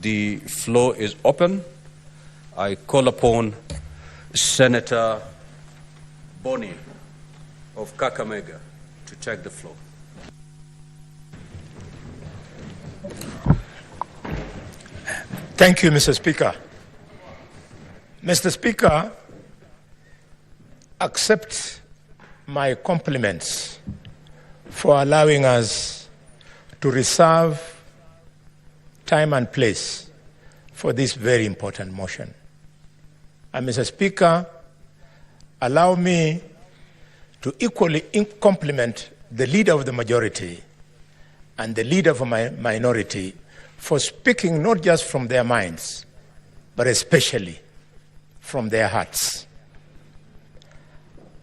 The floor is open. I call upon Senator Boni of Kakamega to take the floor. Thank you, Mr. Speaker. Mr. Speaker, accept my compliments for allowing us to reserve time and place for this very important motion. And Mr. Speaker, allow me to equally compliment the leader of the majority and the leader of my minority for speaking not just from their minds, but especially from their hearts.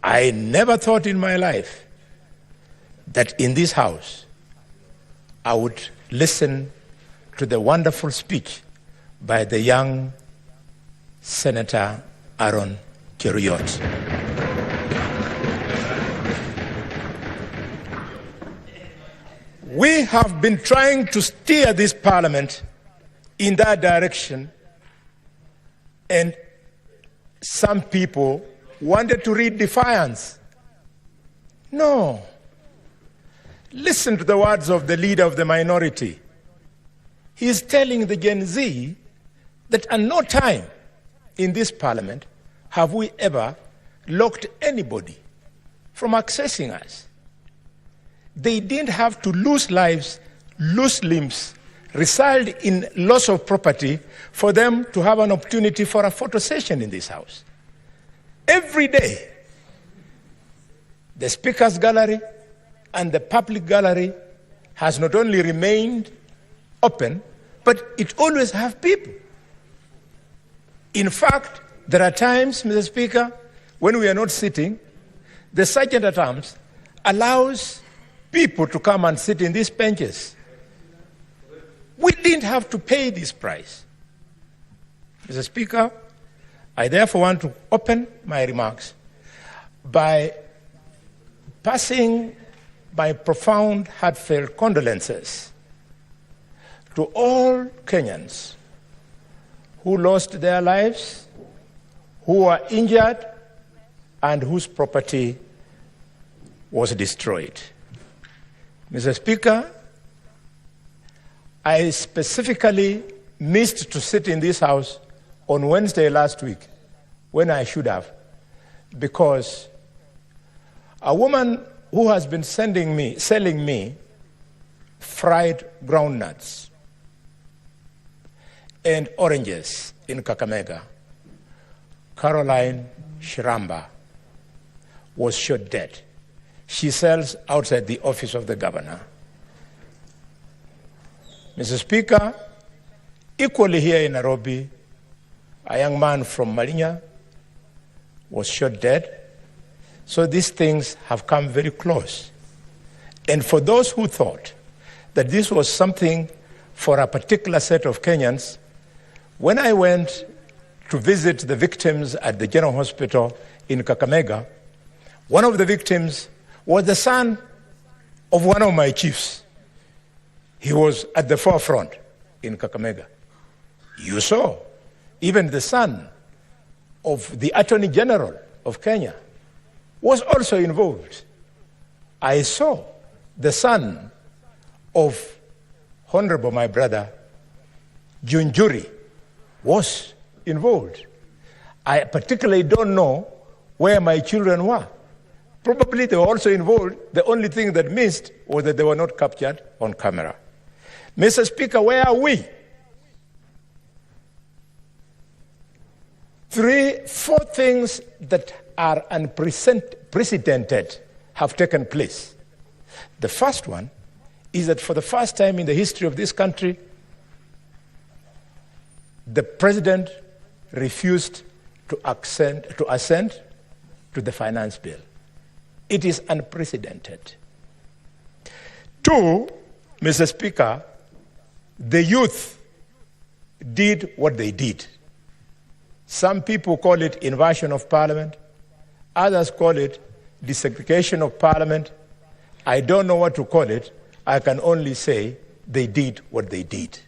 I never thought in my life that in this House I would listen to the wonderful speech by the young Senator Aaron Cheruiyot. We have been trying to steer this parliament in that direction, and some people wanted to read defiance. No. Listen to the words of the leader of the minority. He is telling the Gen Z that at no time in this parliament have we ever locked anybody from accessing us. They didn't have to lose lives, lose limbs, result in loss of property for them to have an opportunity for a photo session in this House. Every day, the Speaker's Gallery and the public gallery has not only remained open, but it always have people. In fact, there are times, Mr. Speaker, when we are not sitting, the Sergeant at Arms allows people to come and sit in these benches. We didn't have to pay this price. Mr. Speaker, I therefore want to open my remarks by passing my profound, heartfelt condolences to all Kenyans who lost their lives, who were injured, and whose property was destroyed. Mr. Speaker, I specifically missed to sit in this House on Wednesday last week when I should have, because a woman who has been selling me fried groundnuts and oranges in Kakamega, Caroline Shiramba, was shot dead. She sells outside the office of the governor. Mr. Speaker, equally here in Nairobi, a young man from Malinya was shot dead. So these things have come very close. And for those who thought that this was something for a particular set of Kenyans, when I went to visit the victims at the General Hospital in Kakamega, one of the victims was the son of one of my chiefs. He was at the forefront in Kakamega. You saw even the son of the Attorney General of Kenya was also involved. I saw the son of Honorable my brother Junjuri was involved. I particularly don't know where my children were. Probably they were also involved. The only thing that missed was that they were not captured on camera. Mr. Speaker, where are we? 4 things that are unprecedented have taken place. The first one is that for the first time in the history of this country, the president refused to assent to the finance bill. It is unprecedented. 2, Mr. Speaker, the youth did what they did. Some people call it inversion of parliament. Others call it desegregation of parliament. I don't know what to call it. I can only say they did what they did.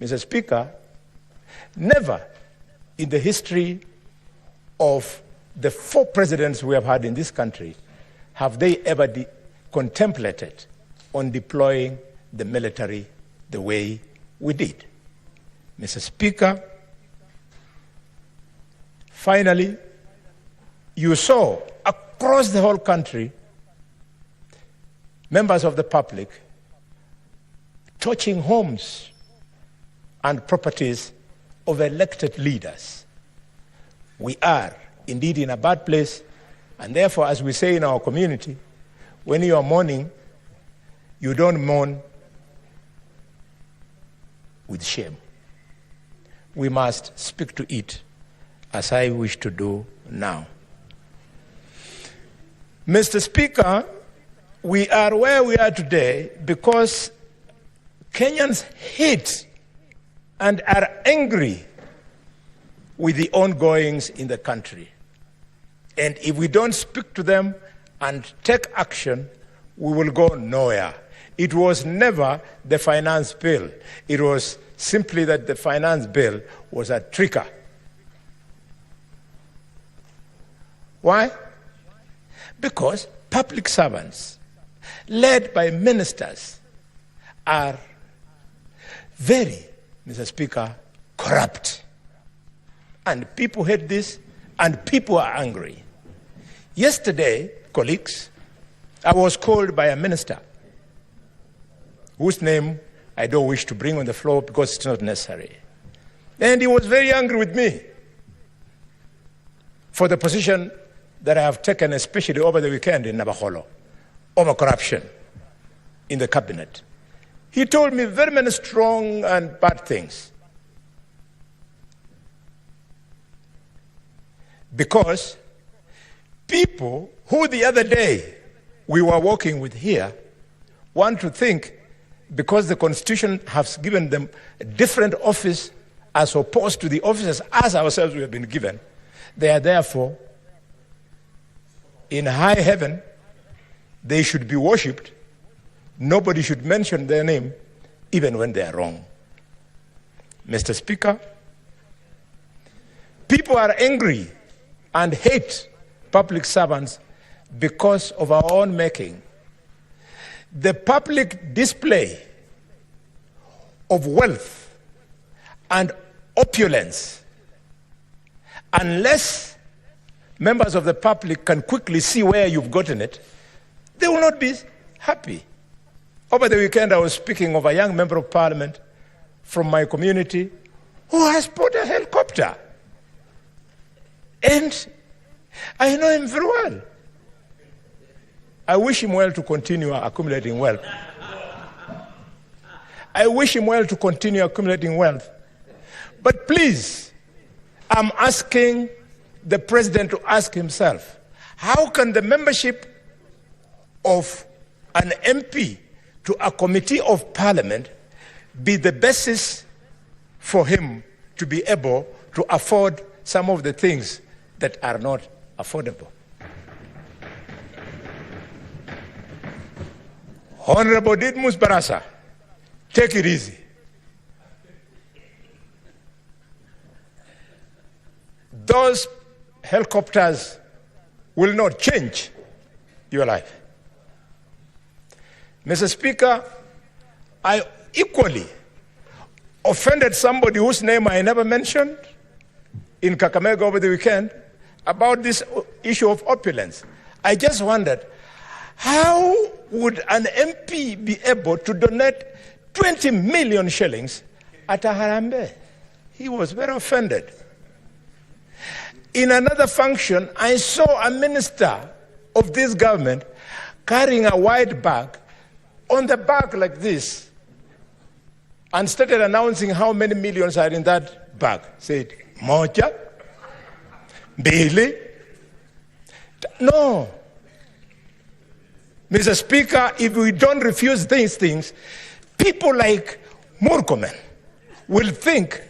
Mr. Speaker, never in the history of the 4 presidents we have had in this country have they ever contemplated on deploying the military the way we did. Mr. Speaker, finally, you saw across the whole country members of the public torching homes and properties of elected leaders. We are indeed in a bad place, and therefore, as we say in our community, when you are mourning, you don't mourn with shame. We must speak to it, as I wish to do now. Mr. Speaker, we are where we are today because Kenyans hate and are angry with the ongoings in the country. And if we don't speak to them and take action, we will go nowhere. It was never the finance bill. It was simply that the finance bill was a trigger. Why? Because public servants, led by ministers, are very, Mr. Speaker, corrupt. And people hate this, and people are angry. Yesterday, colleagues, I was called by a minister whose name I don't wish to bring on the floor because it's not necessary. And he was very angry with me for the position that I have taken, especially over the weekend in Nabaholo, over corruption in the cabinet. He told me very many strong and bad things. Because people who the other day we were working with here want to think because the Constitution has given them a different office as opposed to the offices as ourselves we have been given, they are therefore in high heaven, they should be worshipped. Nobody should mention their name, even when they are wrong. Mr. Speaker, people are angry and hate public servants because of our own making. The public display of wealth and opulence, unless members of the public can quickly see where you've gotten it, they will not be happy. Over the weekend, I was speaking of a young member of parliament from my community who has bought a helicopter. And I know him very well. I wish him well to continue accumulating wealth. I wish him well to continue accumulating wealth. But please, I'm asking the president to ask himself, how can the membership of an MP to a committee of parliament be the basis for him to be able to afford some of the things that are not affordable? Honorable Didmus Barasa, take it easy. Those helicopters will not change your life. Mr. Speaker, I equally offended somebody whose name I never mentioned in Kakamega over the weekend about this issue of opulence. I just wondered, how would an MP be able to donate 20 million shillings at a Harambe? He was very offended. In another function, I saw a minister of this government carrying a white bag, on the back like this, and started announcing how many millions are in that bag. Said, Moja, Bailey. No. Mr. Speaker, if we don't refuse these things, people like Murkomen will think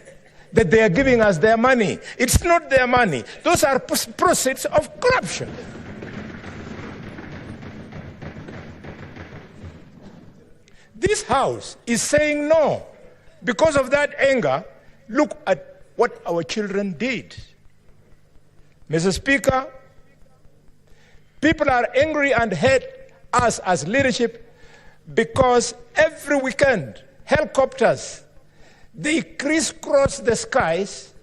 that they are giving us their money. It's not their money. Those are proceeds of corruption. This House is saying no Because of that anger, look at what our children did. Mr. Speaker, people are angry and hate us as leadership because every weekend, helicopters, they crisscross the skies,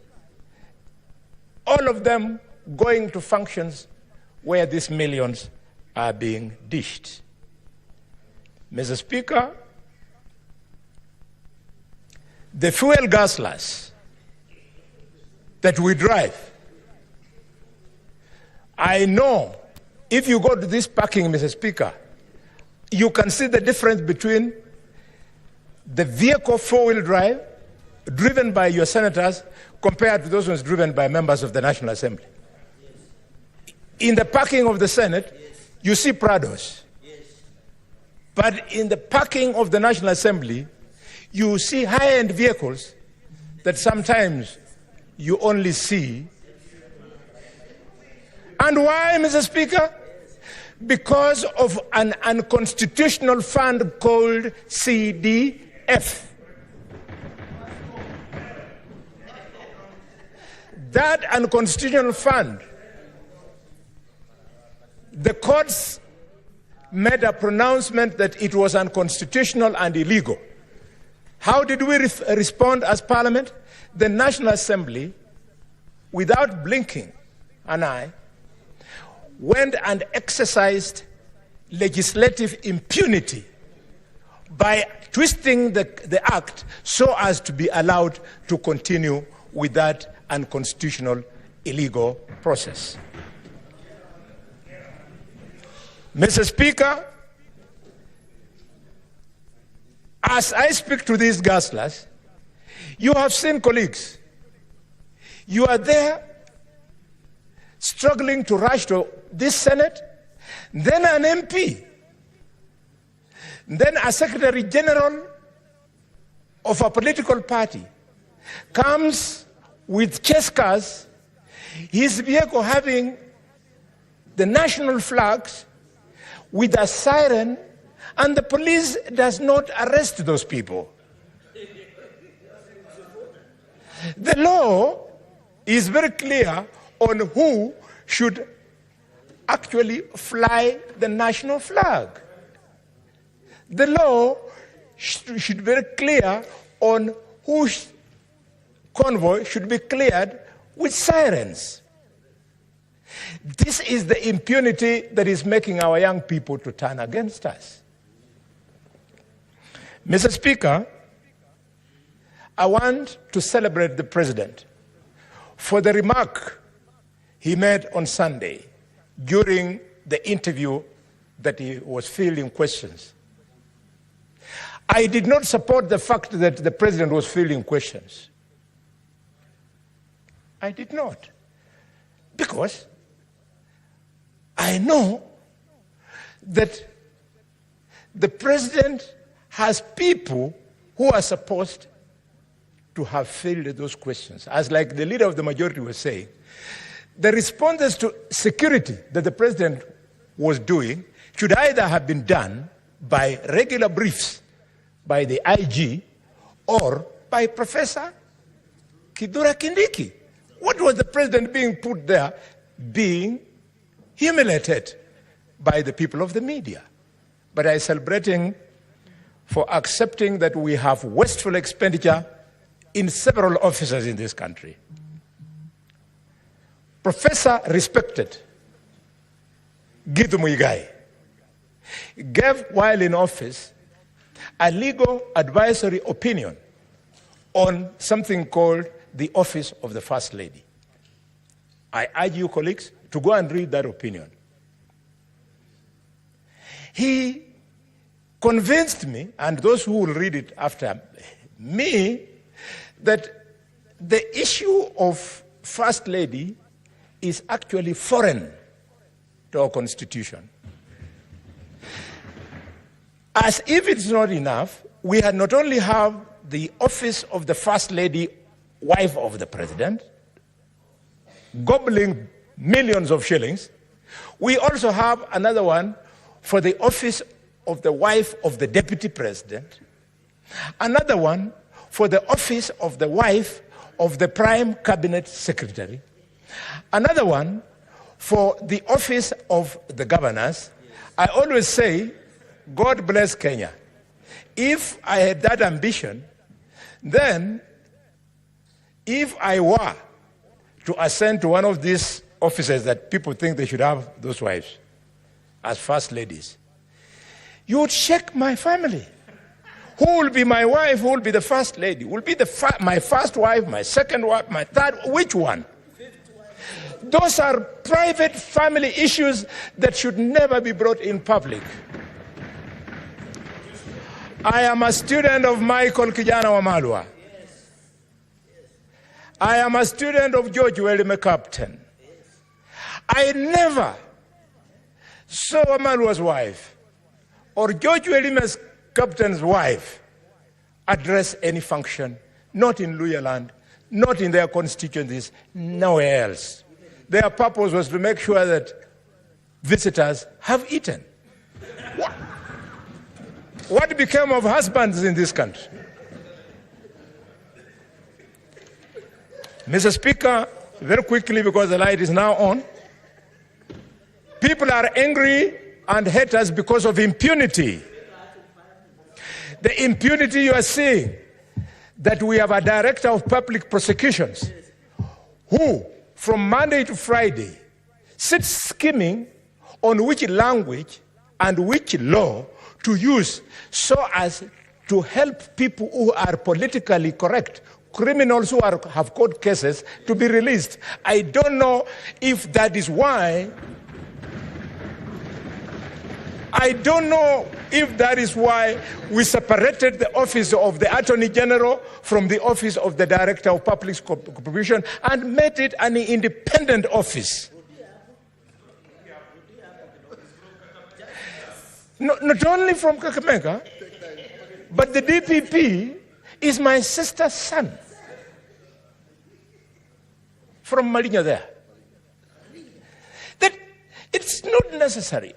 all of them going to functions where these millions are being dished. Mr. Speaker, the fuel guzzlers that we drive, I know if you go to this parking, Mr. Speaker, you can see the difference between the vehicle four-wheel drive driven by your senators compared to those ones driven by members of the National Assembly. In the parking of the Senate, you see Prados. But in the parking of the National Assembly, you see high-end vehicles that sometimes you only see. And why, Mr. Speaker? Because of an unconstitutional fund called CDF. That unconstitutional fund, the courts made a pronouncement that it was unconstitutional and illegal. How did we respond as Parliament? The National Assembly, without blinking an eye, went and exercised legislative impunity by twisting the act so as to be allowed to continue with that unconstitutional, illegal process. Mr. Speaker, as I speak to these guzzlers, you have seen colleagues. You are there struggling to rush to this Senate, then an MP, then a Secretary General of a political party comes with chase cars, his vehicle having the national flags with a siren, and the police does not arrest those people. The law is very clear on who should actually fly the national flag. The law should be very clear on whose convoy should be cleared with sirens. This is the impunity that is making our young people to turn against us. Mr. Speaker, I want to celebrate the President for the remark he made on Sunday during the interview that he was fielding questions. I did not support the fact that the President was fielding questions. I did not. Because I know that the President has people who are supposed to have fielded those questions. As like the leader of the majority was saying, the responses to security that the President was doing should either have been done by regular briefs by the IG or by Professor Kithure Kindiki. What was the President being put there being humiliated by the people of the media? But I celebrate him for accepting that we have wasteful expenditure in several offices in this country. Professor respected Githu Muigai gave, while in office, a legal advisory opinion on something called the Office of the First Lady. I urge you, colleagues, to go and read that opinion. He convinced me, and those who will read it after me, that the issue of First Lady is actually foreign to our Constitution. As if it's not enough, we had not only have the office of the First Lady, wife of the President, gobbling millions of shillings, we also have another one for the office of the wife of the Deputy President, another one for the office of the wife of the Prime Cabinet Secretary, another one for the office of the governors. I always say, God bless Kenya. If I had that ambition, then if I were to ascend to one of these offices that people think they should have those wives as first ladies, you would check my family. Who will be my wife? Who will be the first lady? Will be my first wife, my second wife, my third? Which one? Those are private family issues that should never be brought in public. I am a student of Michael Kijana Wamalwa. I am a student of George Welime Captain. I never saw Wamalwa's wife or George Welime's Captain's wife address any function, not in Luhya land, not in their constituencies, nowhere else. Their purpose was to make sure that visitors have eaten. What became of husbands in this country? Mr. Speaker, very quickly, because the light is now on, people are angry and hate us because of impunity. The impunity you are seeing, that we have a director of public prosecutions who, from Monday to Friday, sits scheming on which language and which law to use so as to help people who are politically correct, criminals who have court cases, to be released. I don't know if that is why we separated the office of the Attorney General from the office of the Director of Public Prosecution and made it an independent office. Not only from Kakamega, but the DPP is my sister's son from Malinya there. That it's not necessary.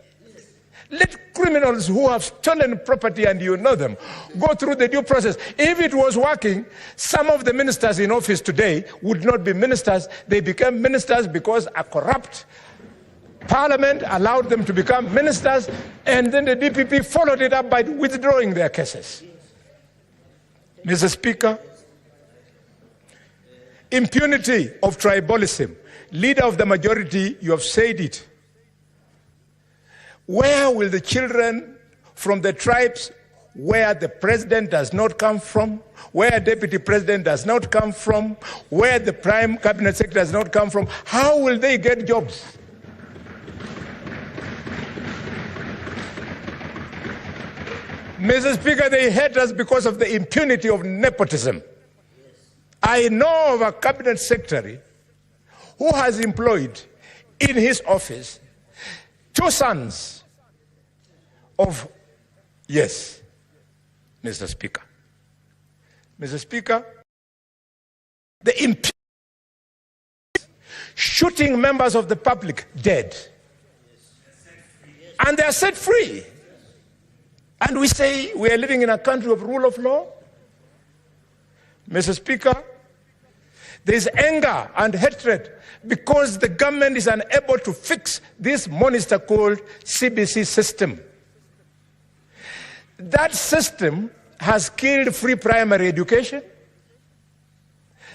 Let criminals who have stolen property, and you know them, go through the due process. If it was working, some of the ministers in office today would not be ministers. They became ministers because a corrupt parliament allowed them to become ministers, and then the DPP followed it up by withdrawing their cases. Mr. Speaker, impunity of tribalism. Leader of the majority, you have said it. Where will the children from the tribes where the president does not come from, where deputy president does not come from, where the prime cabinet secretary does not come from, how will they get jobs? Mr. Speaker, they hate us because of the impunity of nepotism. I know of a cabinet secretary who has employed in his office 2 sons of, yes, Mr. Speaker. Mr. Speaker, the impunity, shooting members of the public dead. And they are set free. And we say we are living in a country of rule of law. Mr. Speaker, there is anger and hatred because the government is unable to fix this monster called CBC system. That system has killed free primary education.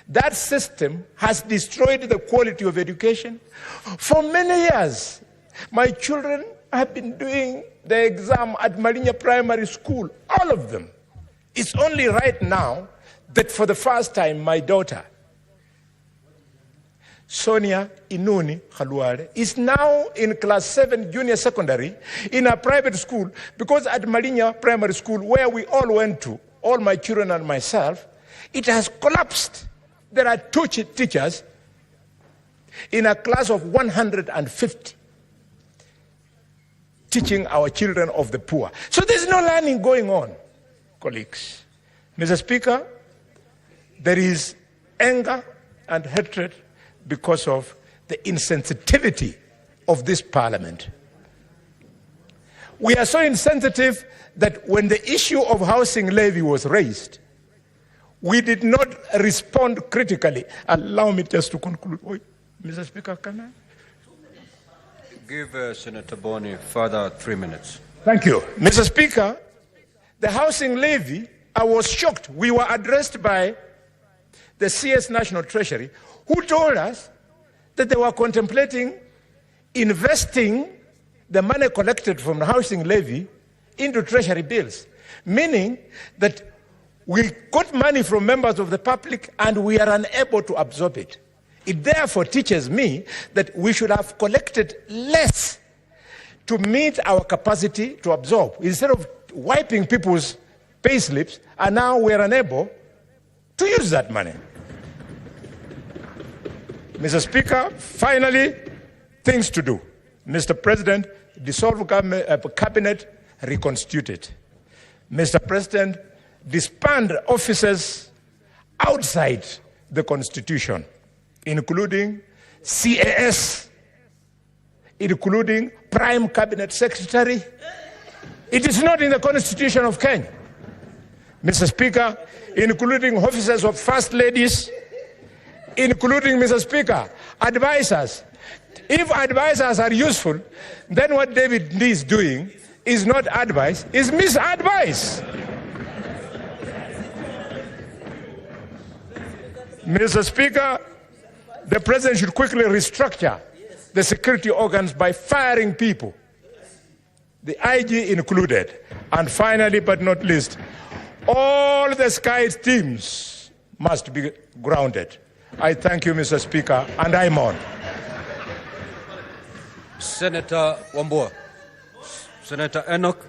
That system has destroyed the quality of education. For many years, my children have been doing the exam at Malinya Primary School, all of them. It's only right now that for the first time, my daughter, Sonia Inuni Khalwale, is now in class 7 junior secondary in a private school, because at Malinya Primary School, where we all went to, all my children and myself, it has collapsed. There are 2 teachers in a class of 150 teaching our children of the poor. So there's no learning going on, colleagues. Mr. Speaker, there is anger and hatred because of the insensitivity of this parliament. We are so insensitive that when the issue of housing levy was raised, we did not respond critically. Allow me just to conclude. Mr. Speaker, can I? Give Senator Boni further 3 minutes. Thank you. Mr. Speaker, the housing levy, I was shocked. We were addressed by the CS National Treasury, who told us that they were contemplating investing the money collected from the housing levy into treasury bills, meaning that we got money from members of the public and we are unable to absorb it. It therefore teaches me that we should have collected less to meet our capacity to absorb. Instead of wiping people's pay slips, and now we are unable to use that money. Mr. Speaker, finally, things to do. Mr. President, dissolve cabinet, reconstitute it. Mr. President, disband offices outside the Constitution, including CAS, including Prime Cabinet Secretary. It is not in the Constitution of Kenya. Mr. Speaker, including officers of First Ladies, including, Mr. Speaker, advisors. If advisors are useful, then what David Lee is doing is not advice, is misadvice. Mr. Speaker, the President should quickly restructure the security organs by firing people, the IG included. And finally, but not least, all the Sky teams must be grounded. I thank you, Mr. Speaker, and I'm on. Senator Wambua. Senator Enoch.